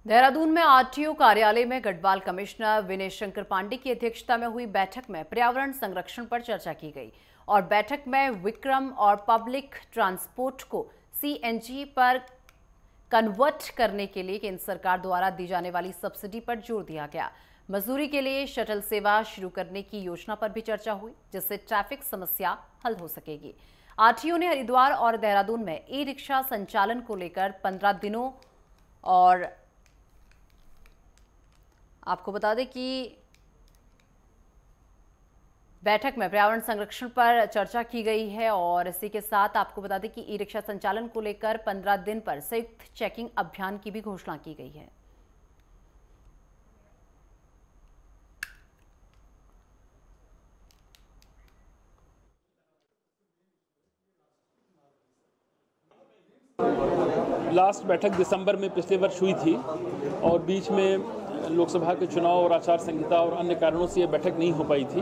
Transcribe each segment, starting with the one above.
देहरादून में आरटीओ कार्यालय में गढ़वाल कमिश्नर विनय शंकर पांडे की अध्यक्षता में हुई बैठक में पर्यावरण संरक्षण पर चर्चा की गई और बैठक में विक्रम और पब्लिक ट्रांसपोर्ट को सीएनजी पर कन्वर्ट करने के लिए केंद्र सरकार द्वारा दी जाने वाली सब्सिडी पर जोर दिया गया। मजदूरी के लिए शटल सेवा शुरू करने की योजना पर भी चर्चा हुई, जिससे ट्रैफिक समस्या हल हो सकेगी। आरटीओ ने हरिद्वार और देहरादून में ई रिक्शा संचालन को लेकर 15 दिनों और आपको बता दें कि बैठक में पर्यावरण संरक्षण पर चर्चा की गई है और इसी के साथ आपको बता दें कि ई रिक्शा संचालन को लेकर 15 दिन पर संयुक्त चेकिंग अभियान की भी घोषणा की गई है। लास्ट बैठक दिसंबर में पिछले वर्ष हुई थी और बीच में लोकसभा के चुनाव और आचार संहिता और अन्य कारणों से ये बैठक नहीं हो पाई थी।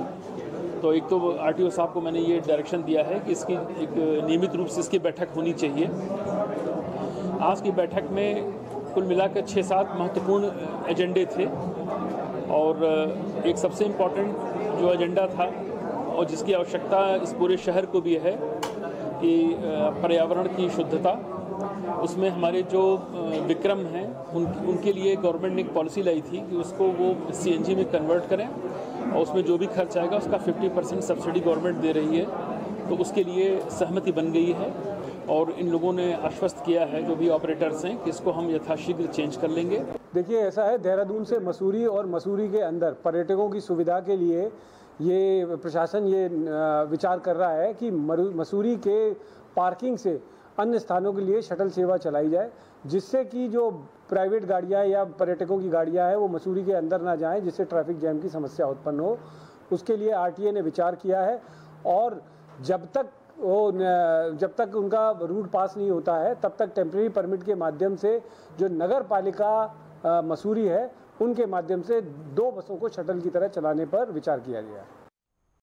तो एक तो आरटीओ साहब को मैंने ये डायरेक्शन दिया है कि इसकी एक नियमित रूप से इसकी बैठक होनी चाहिए। आज की बैठक में कुल मिलाकर 6-7 महत्वपूर्ण एजेंडे थे और एक सबसे इम्पोर्टेंट जो एजेंडा था और जिसकी आवश्यकता इस पूरे शहर को भी है कि पर्यावरण की शुद्धता, उसमें हमारे जो विक्रम हैं उनके लिए गवर्नमेंट ने एक पॉलिसी लाई थी कि उसको वो सीएनजी में कन्वर्ट करें और उसमें जो भी खर्च आएगा उसका 50% सब्सिडी गवर्नमेंट दे रही है। तो उसके लिए सहमति बन गई है और इन लोगों ने आश्वस्त किया है जो भी ऑपरेटर्स हैं कि इसको हम यथाशीघ्र चेंज कर लेंगे। देखिए, ऐसा है, देहरादून से मसूरी और मसूरी के अंदर पर्यटकों की सुविधा के लिए ये प्रशासन ये विचार कर रहा है कि मसूरी के पार्किंग से अन्य स्थानों के लिए शटल सेवा चलाई जाए, जिससे कि जो प्राइवेट गाड़ियां या पर्यटकों की गाड़ियां हैं वो मसूरी के अंदर ना जाएं, जिससे ट्रैफिक जैम की समस्या उत्पन्न हो। उसके लिए आरटीए ने विचार किया है और जब तक उनका रूट पास नहीं होता है तब तक टेम्परेरी परमिट के माध्यम से जो नगर पालिका मसूरी है उनके माध्यम से 2 बसों को शटल की तरह चलाने पर विचार किया गया।